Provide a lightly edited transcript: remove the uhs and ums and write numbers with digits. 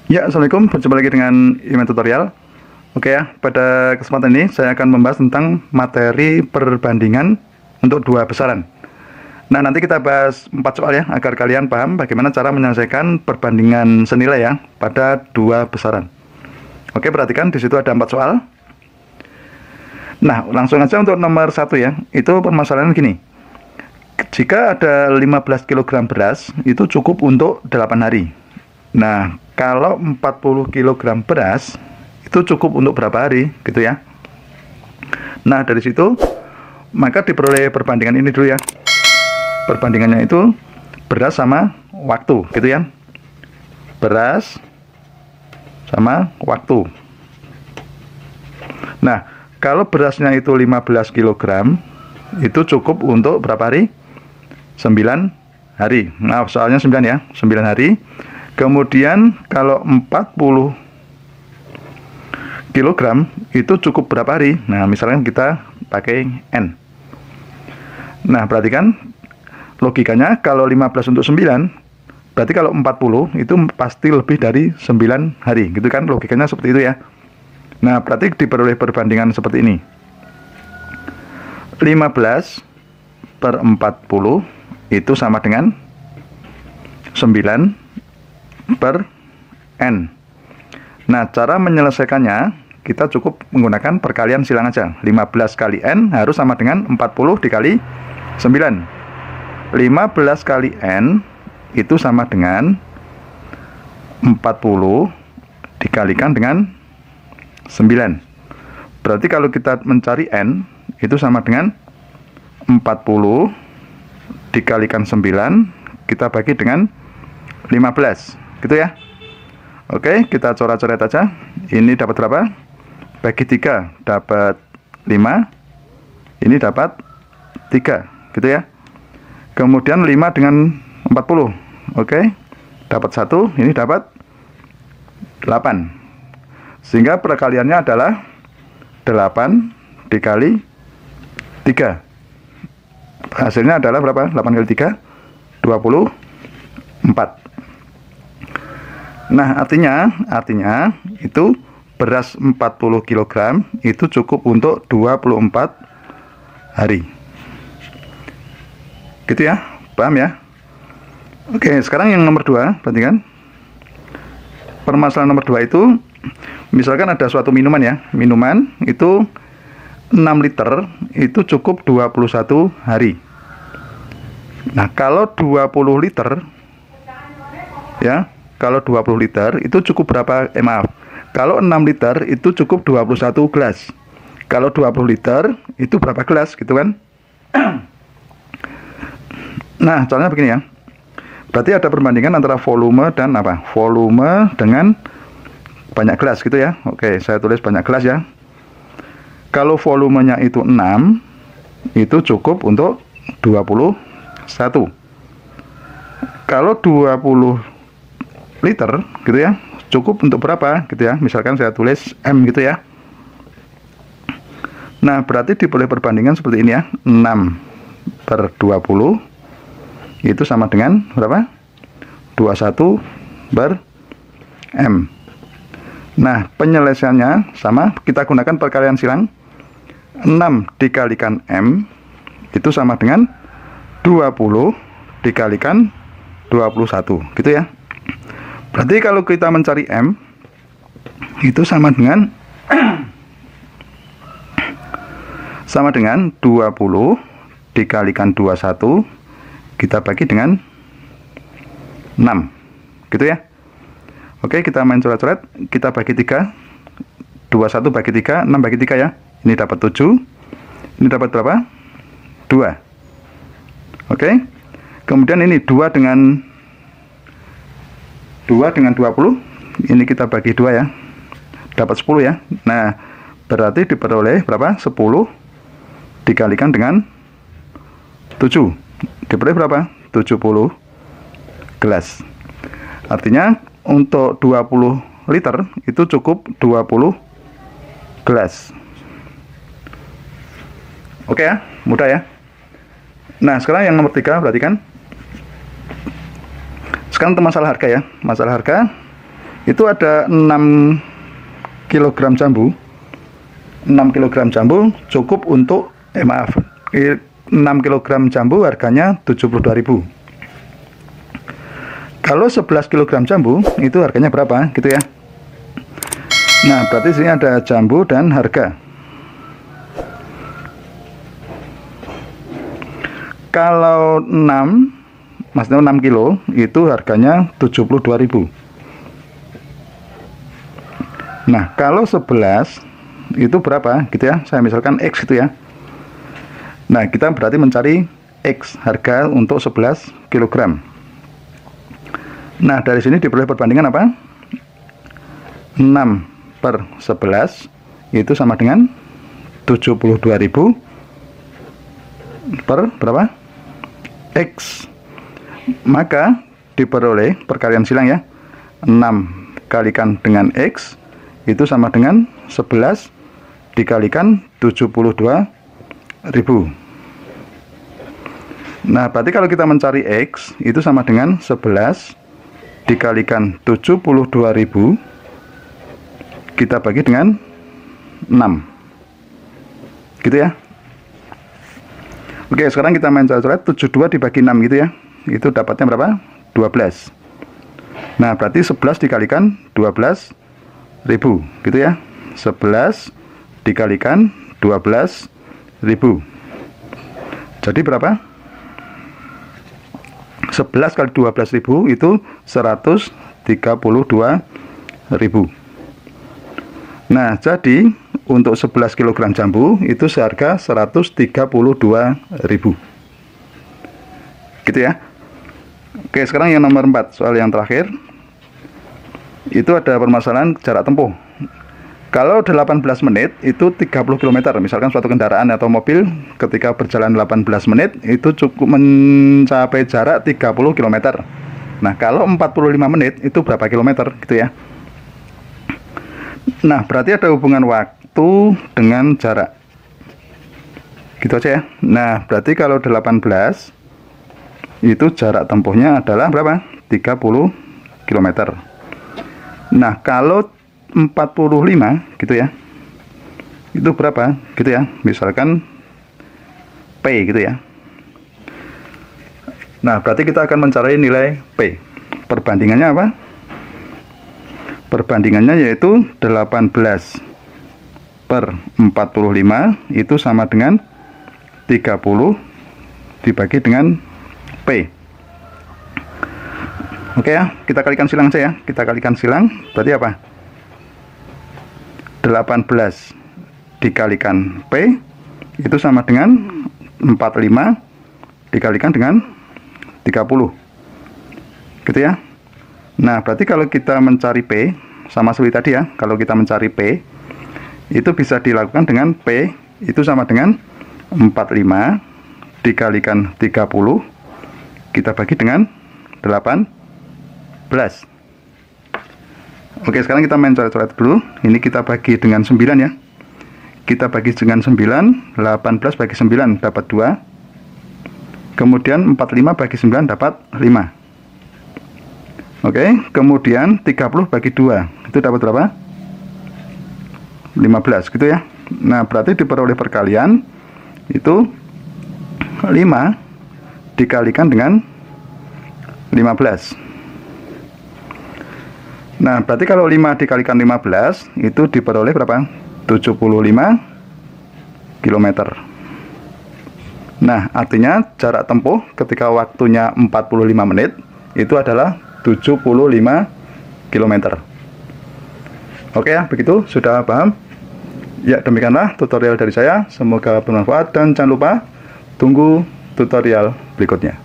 Ya, Assalamualaikum, berjumpa lagi dengan Iman Tutorial. Oke ya, pada kesempatan ini saya akan membahas tentang materi perbandingan untuk dua besaran. Nah, nanti kita bahas 4 soal ya, agar kalian paham bagaimana cara menyelesaikan perbandingan senilai ya, pada dua besaran. Oke, perhatikan di situ ada 4 soal. Nah, langsung aja untuk nomor 1 ya, itu permasalahan gini. Jika ada 15 kg beras, itu cukup untuk 8 hari. Nah, kalau 40 kg beras itu cukup untuk berapa hari gitu ya. Nah, dari situ maka diperoleh perbandingan ini dulu ya. Perbandingannya itu beras sama waktu gitu ya. Beras sama waktu. Nah, kalau berasnya itu 15 kg itu cukup untuk berapa hari? 9 hari. Nah, soalnya 9 ya, 9 hari. Kemudian kalau 40 kg itu cukup berapa hari? Nah, misalkan kita pakai N. Nah, perhatikan logikanya, kalau 15 untuk 9, berarti kalau 40 itu pasti lebih dari 9 hari. Gitu kan, logikanya seperti itu ya. Nah, berarti diperoleh perbandingan seperti ini. 15 per 40 itu sama dengan 9 per N. Nah, cara menyelesaikannya kita cukup menggunakan perkalian silang aja. 15 kali N harus sama dengan 40 dikali 9. 15 kali N itu sama dengan 40 dikalikan dengan 9. Berarti kalau kita mencari N itu sama dengan 40 dikalikan 9 kita bagi dengan 15 gitu ya. Oke, kita coret-coret aja. Ini dapat berapa? Bagi 3 dapat 5. Ini dapat 3 gitu ya. Kemudian 5 dengan 40. Oke, dapat 1. Ini dapat 8. Sehingga perkaliannya adalah 8 dikali 3. Hasilnya adalah berapa? 8 kali 3 24. Nah, artinya itu beras 40 kg itu cukup untuk 24 hari. Gitu ya, paham ya? Oke, sekarang yang nomor 2, perhatikan. Permasalahan nomor 2 itu, misalkan ada suatu minuman ya. Minuman itu 6 liter itu cukup 21 hari. Nah, kalau 20 liter ya, kalau 20 liter itu cukup berapa? Kalau 6 liter itu cukup 21 gelas. Kalau 20 liter itu berapa gelas gitu kan? Nah, caranya begini ya. Berarti ada perbandingan antara volume dan apa? Volume dengan banyak gelas gitu ya. Oke, saya tulis banyak gelas ya. Kalau volumenya itu 6, itu cukup untuk 21. Kalau 20 liter gitu ya, cukup untuk berapa gitu ya. Misalkan saya tulis M gitu ya. Nah, berarti diperoleh perbandingan seperti ini ya. 6 per 20 itu sama dengan berapa? 21 per M. Nah, penyelesaiannya sama, kita gunakan perkalian silang. 6 dikalikan M itu sama dengan 20 dikalikan 21 gitu ya. Berarti kalau kita mencari M itu sama dengan 20 dikalikan 21 kita bagi dengan 6 gitu ya. Oke, kita main coret-coret, kita bagi 3. 21 bagi 3, 6 bagi 3 ya. Ini dapat 7. Ini dapat berapa? 2. Oke. Kemudian ini 2 dengan 20, ini kita bagi 2 ya, dapat 10 ya. Nah, berarti diperoleh berapa? 10 dikalikan dengan 7 diperoleh berapa? 70 gelas. Artinya untuk 20 liter itu cukup 20 gelas. Oke ya, mudah ya. Nah, sekarang yang nomor 3, perhatikan. Sekarang untuk masalah harga ya. Masalah harga itu ada 6 kg jambu. 6 kg jambu cukup untuk 6 kg jambu harganya 72.000. Kalau 11 kg jambu itu harganya berapa gitu ya. Nah, berarti sini ada jambu dan harga. Kalau 6, maksudnya 6 kilo itu harganya 72.000. Nah, kalau 11 itu berapa gitu ya. Saya misalkan X gitu ya. Nah, kita berarti mencari X, harga untuk 11 kg. Nah, dari sini diperoleh perbandingan apa? 6/11 itu sama dengan 72.000 per berapa? X. Maka diperoleh perkalian silang ya. 6 kalikan dengan X itu sama dengan 11 dikalikan 72.000. Nah, berarti kalau kita mencari X itu sama dengan 11 dikalikan 72.000 kita bagi dengan 6. Gitu ya. Oke, sekarang kita main coret-coret. 72 dibagi 6 gitu ya. Itu dapatnya berapa? 12. Nah, berarti 11 dikalikan 12.000 gitu ya. 11 dikalikan 12.000. Jadi berapa? 11 kali 12.000 itu 132.000. Nah, jadi untuk 11 kg jambu itu seharga 132.000. Gitu ya. Oke, sekarang yang nomor 4, soal yang terakhir. Itu ada permasalahan jarak tempuh. Kalau 18 menit itu 30 km. Misalkan suatu kendaraan atau mobil ketika berjalan 18 menit itu cukup mencapai jarak 30 km. Nah, kalau 45 menit itu berapa kilometer gitu ya. Nah, berarti ada hubungan waktu dengan jarak. Gitu aja ya. Nah, berarti kalau 18 itu jarak tempuhnya adalah berapa? 30 km. Nah, kalau 45 gitu ya. Itu berapa? Gitu ya. Misalkan P gitu ya. Nah, berarti kita akan mencari nilai P. Perbandingannya apa? Perbandingannya yaitu 18/45 itu sama dengan 30 dibagi dengan P. Oke ya, kita kalikan silang saja ya. Kita kalikan silang, berarti apa? 18 dikalikan P itu sama dengan 45 dikalikan dengan 30. Gitu ya. Nah, berarti kalau kita mencari P, sama seperti tadi ya, kalau kita mencari P, itu bisa dilakukan dengan P, itu sama dengan 45 dikalikan 30, kita bagi dengan 18. Oke, sekarang kita main coret-coret dulu. Ini kita bagi dengan 9 ya. Kita bagi dengan 9, 18 bagi 9 dapat 2. Kemudian 45 bagi 9 dapat 5. Oke, kemudian 30 bagi 2 itu dapat berapa? 15 gitu ya. Nah, berarti diperoleh perkalian itu 5 dikalikan dengan 15. Nah, berarti kalau 5 dikalikan 15 itu diperoleh berapa? 75 km. Nah, artinya jarak tempuh ketika waktunya 45 menit itu adalah 75 km. Oke ya, begitu sudah paham? Ya, demikianlah tutorial dari saya. Semoga bermanfaat dan jangan lupa tunggu tutorial berikutnya.